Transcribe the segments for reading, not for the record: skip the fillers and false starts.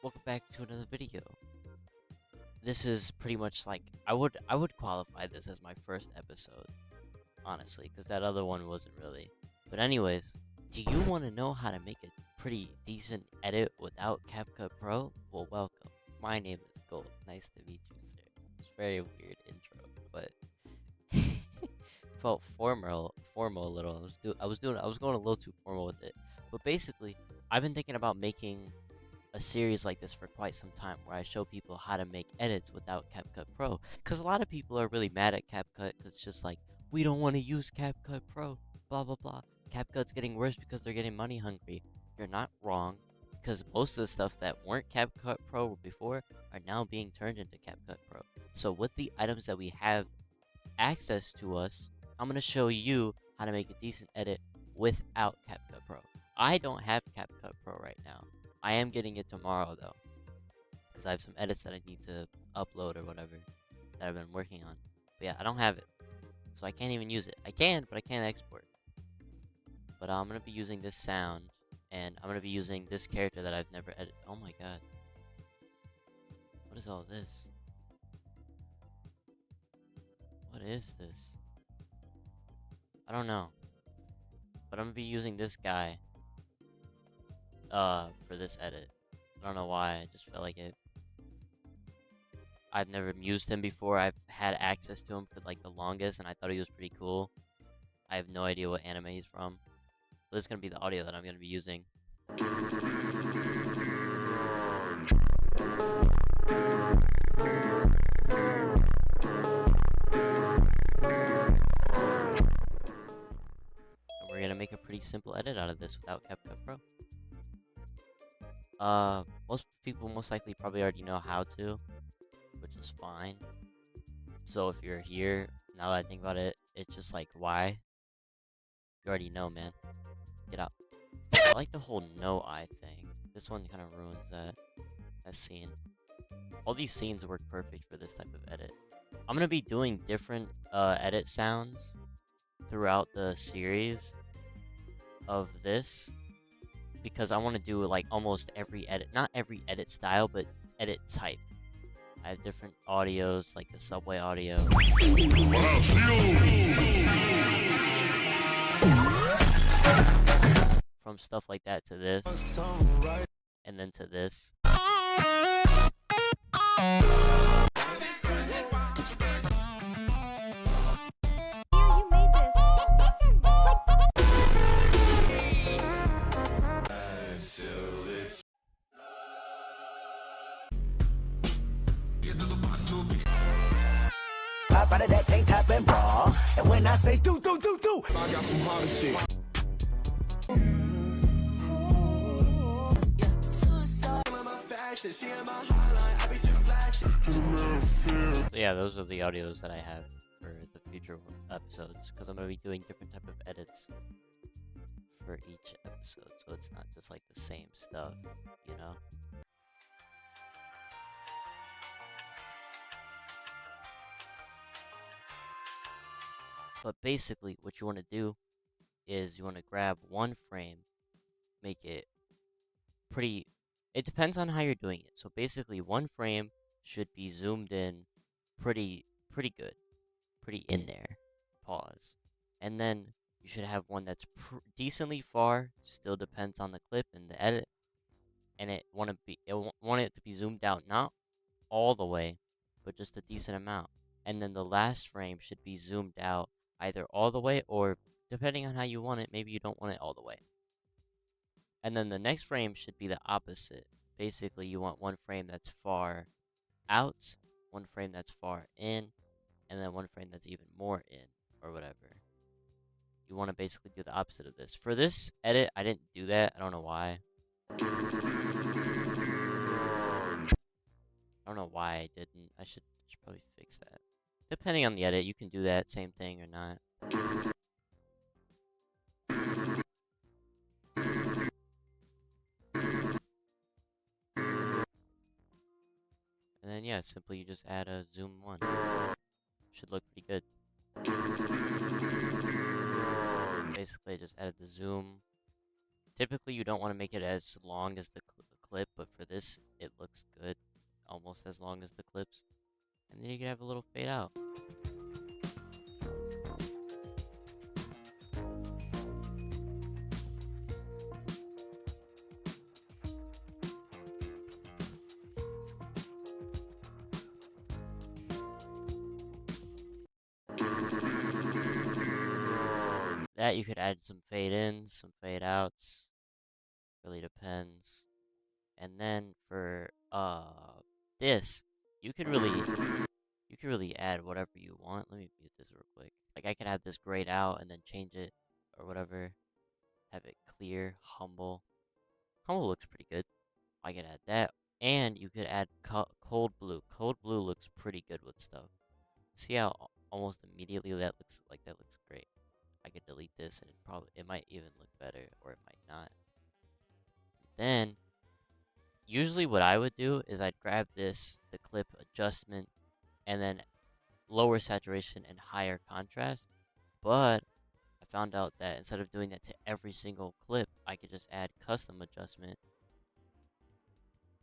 Welcome back to another video. This is pretty much like I would qualify this as my first episode, honestly, because that other one wasn't really. But anyways, do you want to know how to make a pretty decent edit without CapCut Pro? Well, welcome. My name is Gold. Nice to meet you, sir. It's a very weird intro, but felt formal a little. I was going a little too formal with it. But basically, I've been thinking about making a series like this for quite some time where I show people how to make edits without CapCut Pro. Because a lot of people are really mad at CapCut because it's just like, we don't want to use CapCut Pro, blah, blah, blah. CapCut's getting worse because they're getting money hungry. You're not wrong, because most of the stuff that weren't CapCut Pro before are now being turned into CapCut Pro. So with the items that we have access to us, I'm going to show you how to make a decent edit without CapCut Pro. I don't have CapCut Pro right now. I am getting it tomorrow though, because I have some edits that I need to upload or whatever that I've been working on. But yeah, I don't have it, so I can't even use it. I can, but I can't export. But I'm gonna be using this sound, and I'm gonna be using this character that I've never edited. Oh my god, what is all this? What is this? I don't know, but I'm gonna be using this guy for this edit. I don't know why, I just felt like it. I've never used him before. I've had access to him for like the longest, and I thought he was pretty cool. I have no idea what anime he's from. This is gonna be the audio that I'm gonna be using. And we're gonna make a pretty simple edit out of this without CapCut Pro. Most people most likely probably already know how to, which is fine. So if you're here, now that I think about it, it's just like, why? You already know, man. Get out. I like the whole no eye thing. This one kind of ruins that scene. All these scenes work perfect for this type of edit. I'm gonna be doing different edit sounds throughout the series of this, because I want to do like almost every edit, not every edit style, but edit type. I have different audios, like the subway audio. From stuff like that to this, and then to this. You made this. Pop out of that tank top and bra. And when I say do, I got some harder shit. So yeah, those are the audios that I have for the future episodes, because I'm going to be doing different type of edits for each episode, so it's not just like the same stuff, you know? But basically, what you want to do is you want to grab one frame, make it pretty. It depends on how you're doing it. So basically, one frame should be zoomed in pretty good, pretty in there. Pause. And then you should have one that's decently far. Still depends on the clip and the edit. And want it to be zoomed out, not all the way, but just a decent amount. And then the last frame should be zoomed out either all the way, or depending on how you want it, maybe you don't want it all the way. And then the next frame should be the opposite. Basically, you want one frame that's far out, one frame that's far in, and then one frame that's even more in, or whatever. You want to basically do the opposite of this. For this edit, I didn't do that. I don't know why. I don't know why I didn't. I should probably fix that. Depending on the edit, you can do that same thing or not. And then yeah, simply you just add a zoom 1. Should look pretty good. Basically, I just added the zoom. Typically, you don't want to make it as long as the clip, but for this, it almost as long as the clips. And then you can have a little fade out. That you could add some fade ins, some fade outs. Really depends. And then for this, you could really add whatever you want. Let me mute this real quick. Like I could have this grayed out and then change it or whatever. Have it clear, humble. Humble looks pretty good. I could add that. And you could add cold blue. Cold blue looks pretty good with stuff. See how almost immediately that looks like that looks great. I could delete this and it might even look better or it might not. Then usually what I would do is I'd grab the clip adjustment, and then lower saturation and higher contrast. But I found out that instead of doing that to every single clip, I could just add custom adjustment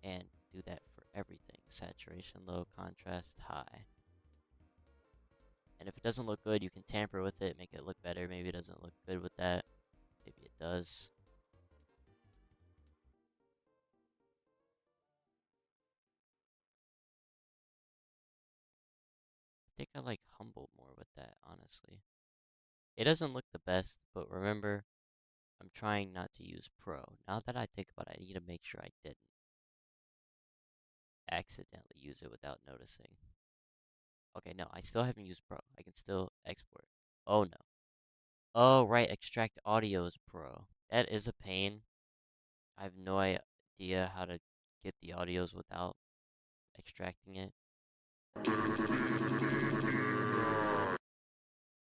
and do that for everything. Saturation low, contrast high. And if it doesn't look good, you can tamper with it, make it look better. Maybe it doesn't look good with that. Maybe it does. I think I like humble more with that, honestly. It doesn't look the best, but remember, I'm trying not to use Pro. Now that I think about it, I need to make sure I didn't accidentally use it without noticing. Okay, no, I still haven't used Pro. I can still export. Oh no. Oh, right, extract audio is Pro. That is a pain. I have no idea how to get the audios without extracting it.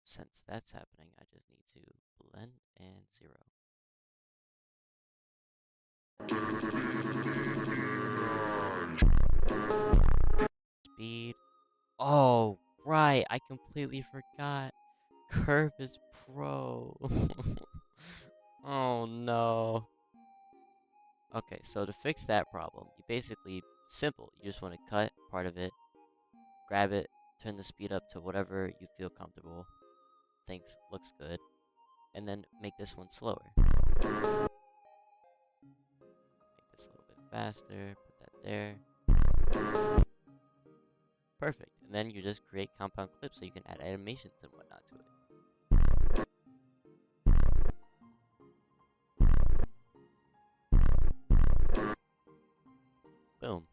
Since that's happening, I just need to blend and 0. Speed. Oh, right, I completely forgot. Curve is Pro. Oh no. Okay, so to fix that problem, you basically, simple. You just want to cut part of it, grab it, turn the speed up to whatever you feel comfortable, thinks looks good, and then make this one slower. Make this a little bit faster, put that there. Perfect. And then you just create compound clips so you can add animations and whatnot to it. Boom.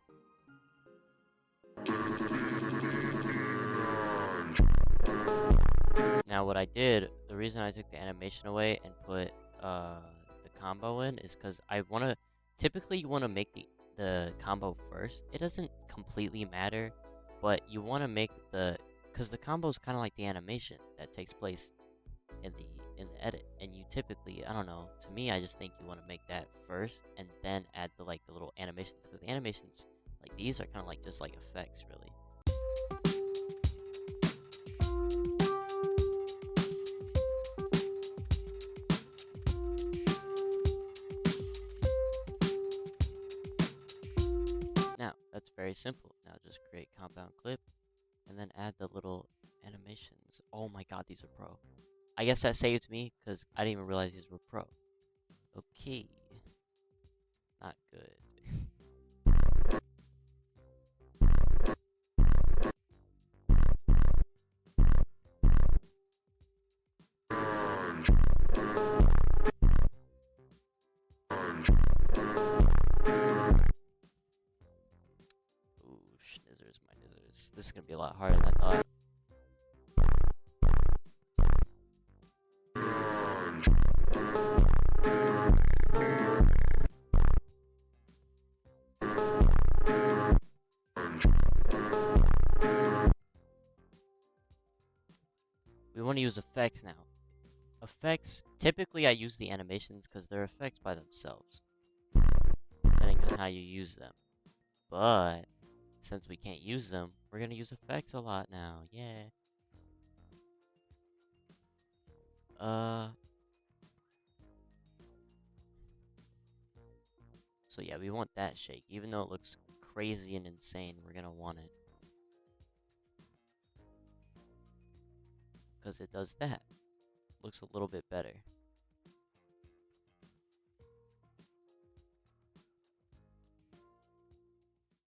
Now what I did, the reason I took the animation away and put the combo in is because I want to, typically you want to make the combo first. It doesn't completely matter, but you want to make because the combo is kind of like the animation that takes place in the edit, and you typically, I don't know, to me I just think you want to make that first and then add the little animations, because the animations like these are kind of like just like effects really. Now that's very simple. Now just create compound clip and then add the little animations. Oh my god, these are Pro. I guess that saves me because I didn't even realize these were Pro. Okay. Not good. Ooh, schnizzers, my nizzers. This is gonna be a lot harder than I thought. We want to use effects now. Effects, typically I use the animations because they're effects by themselves, depending on how you use them. But since we can't use them, we're gonna use effects a lot now. Yeah. So yeah, we want that shake, even though it looks crazy and insane, we're gonna want it. Because it does that. Looks a little bit better.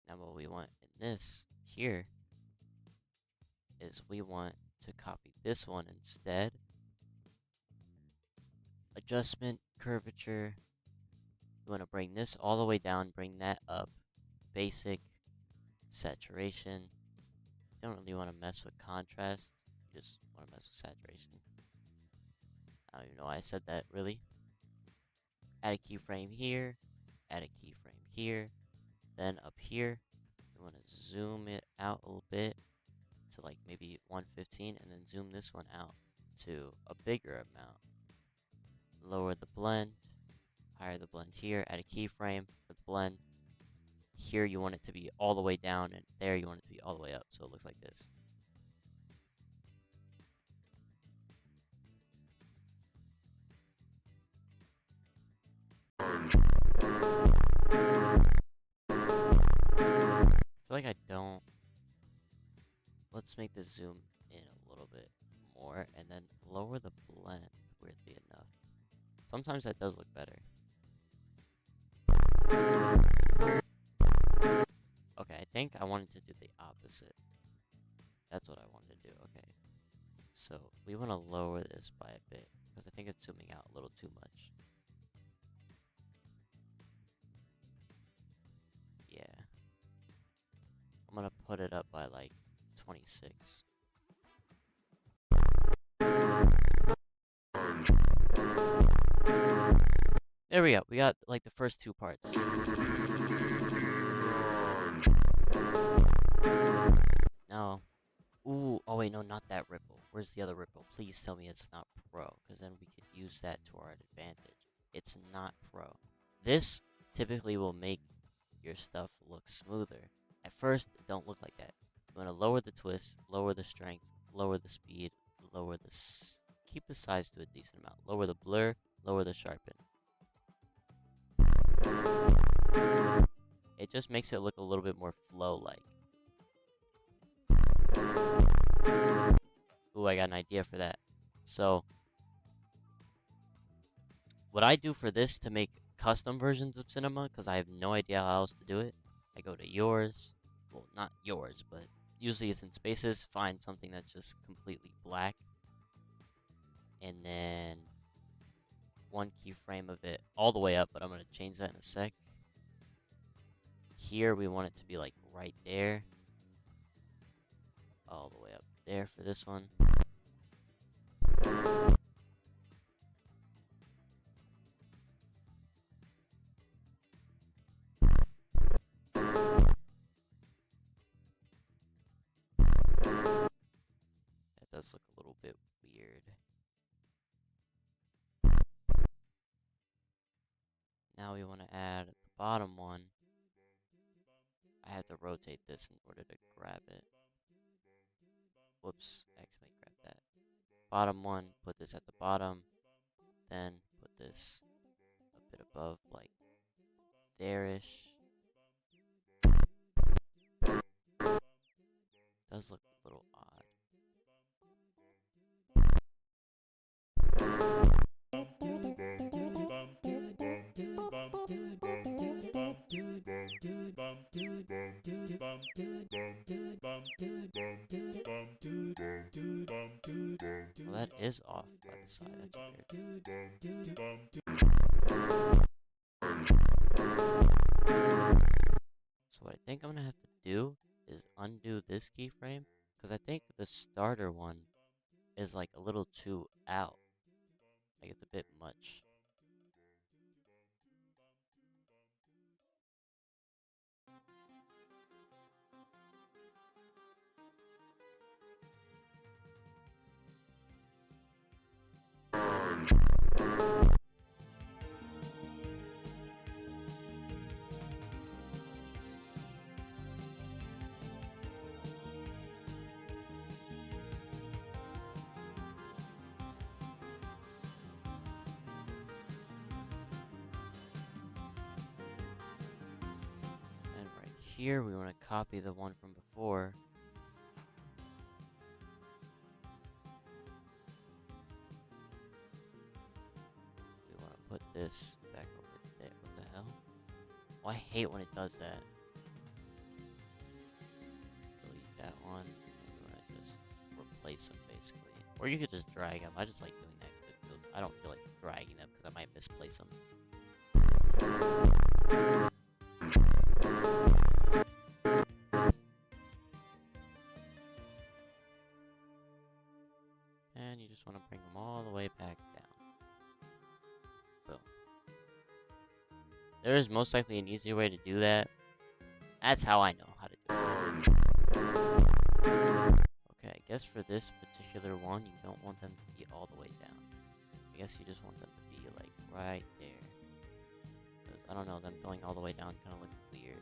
Now what we want in this here is we want to copy this one instead. Adjustment, curvature. We want to bring this all the way down, bring that up. Basic, saturation. You don't really want to mess with contrast. You just want to mess with saturation. I don't even know why I said that, really. Add a keyframe here. Add a keyframe here. Then up here, we want to zoom it out a little bit to like maybe 115, and then zoom this one out to a bigger amount. Lower the blend, higher the blend here, add a keyframe for the blend. Here you want it to be all the way down, and there you want it to be all the way up, so it looks like this. I feel like I don't. Let's make the zoom in a little bit more, and then lower the blend, weirdly enough. Sometimes that does look better. Okay, I think I wanted to do the opposite. That's what I wanted to do, okay. So, we want to lower this by a bit, because I think it's zooming out a little too much. Yeah. I'm gonna put it up by like 26. There we go. We got like the first two parts. Now, ooh, oh wait, no, not that ripple. Where's the other ripple? Please tell me it's not pro, because then we could use that to our advantage. It's not pro. This typically will make your stuff look smoother. At first, it don't look like that. You want to lower the twist, lower the strength, lower the speed, lower the keep the size to a decent amount. Lower the blur, lower the sharpen. It just makes it look a little bit more flow-like. Ooh, I got an idea for that. So, what I do for this to make custom versions of cinema, because I have no idea how else to do it, I go to yours. Well, not yours, but usually it's in spaces. Find something that's just completely black. And then one keyframe of it all the way up, but I'm going to change that in a sec. Here we want it to be like right there. All the way up there for this one. That does look a little bit weird. Now we want to add the bottom one. I have to rotate this in order to grab it. Whoops, accidentally grabbed that. Bottom one, put this at the bottom. Then put this a bit above, like there-ish. Does look a little odd. Well, that is off by the side. That's weird. So what I think I'm gonna have to do is undo this keyframe, because I think the starter one is like a little too out. Like it's a bit much. here, we want to copy the one from before. We want to put this back over there. What the hell? Oh, I hate when it does that. Delete that one. And we want to just replace them, basically. Or you could just drag them. I just like doing that because I don't feel like dragging them because I might misplace them. And you just want to bring them all the way back down. Boom. There is most likely an easier way to do that. That's how I know how to do it. Okay, I guess for this particular one, you don't want them to be all the way down. I guess you just want them to be like right there. Because I don't know, them going all the way down kind of looks weird.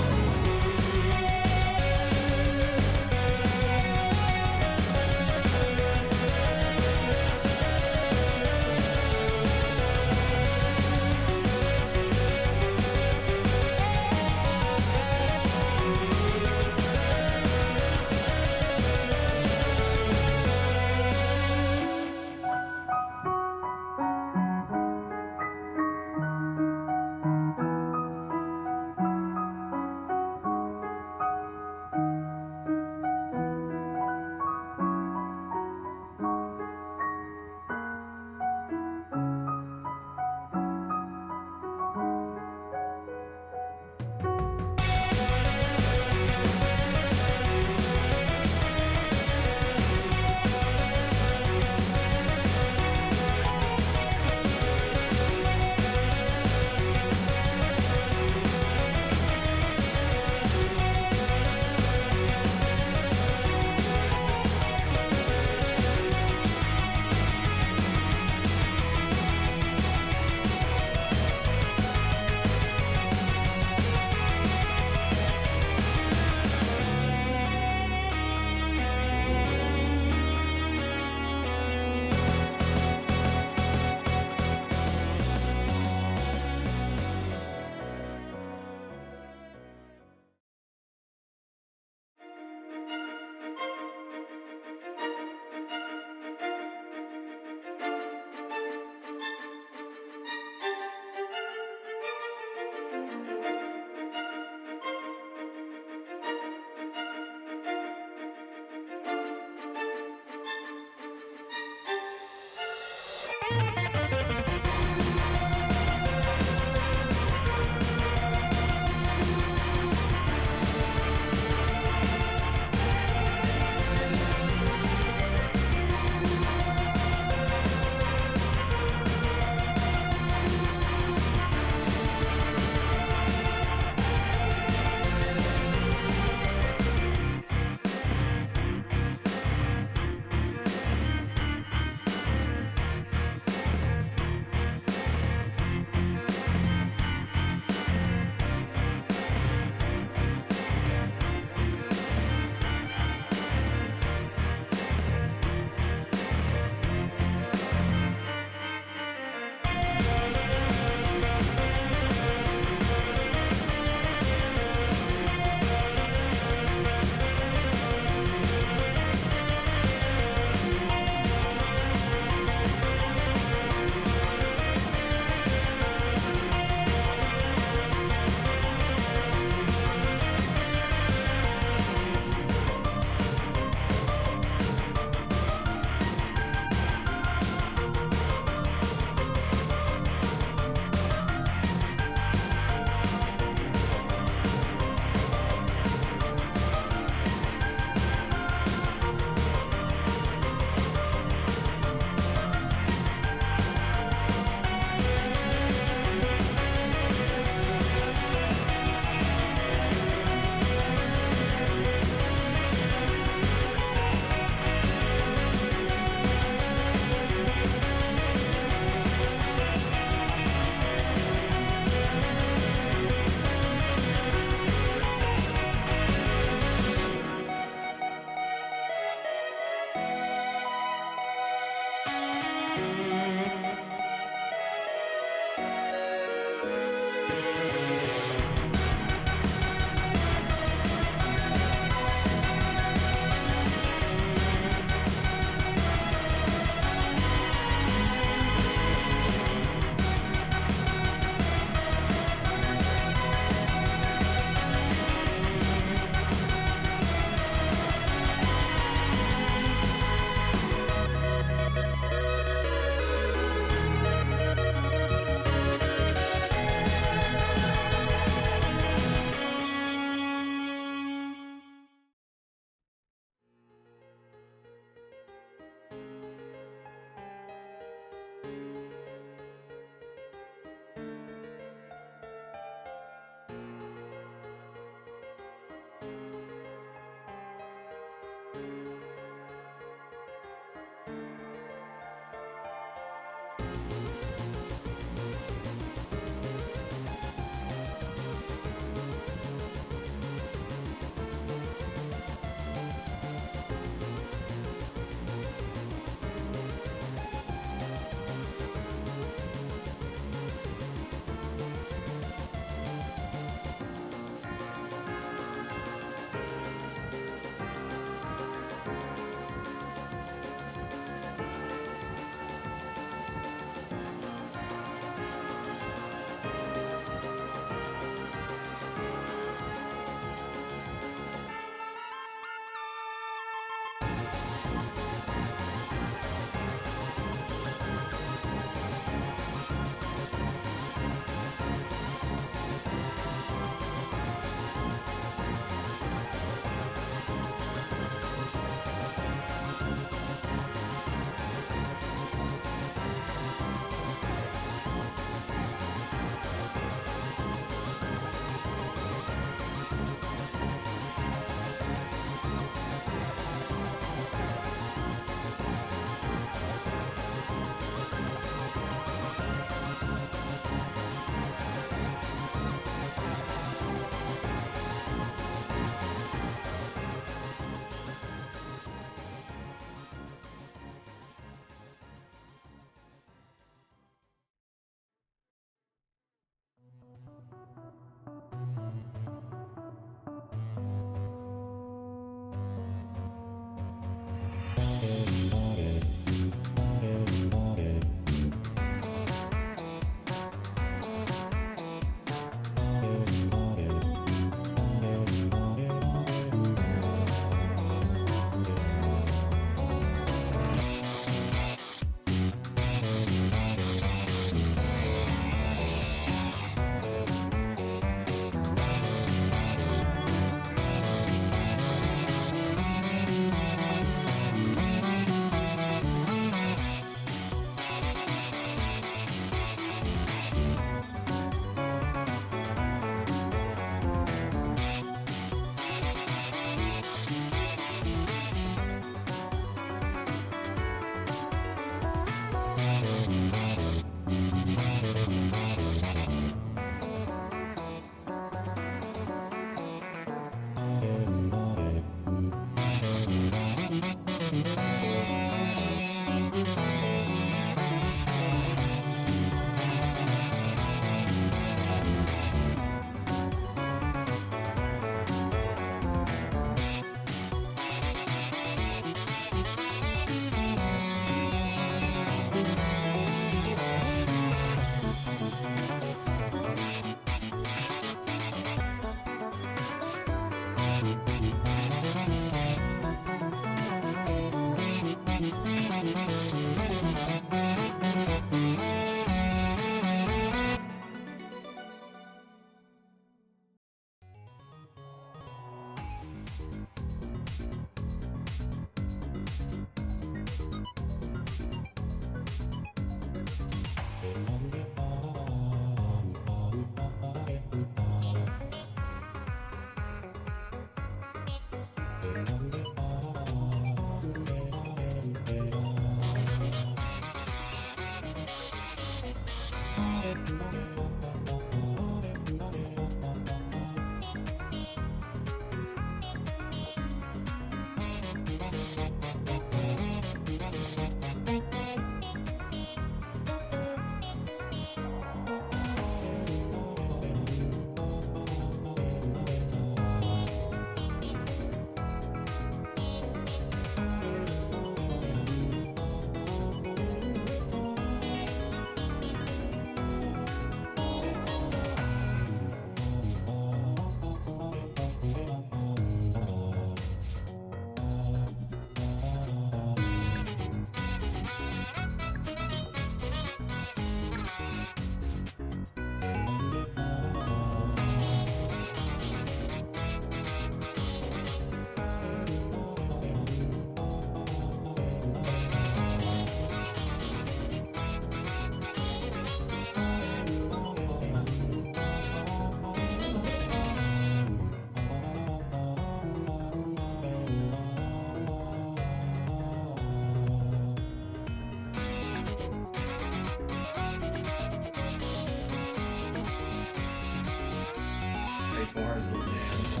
bars look bad.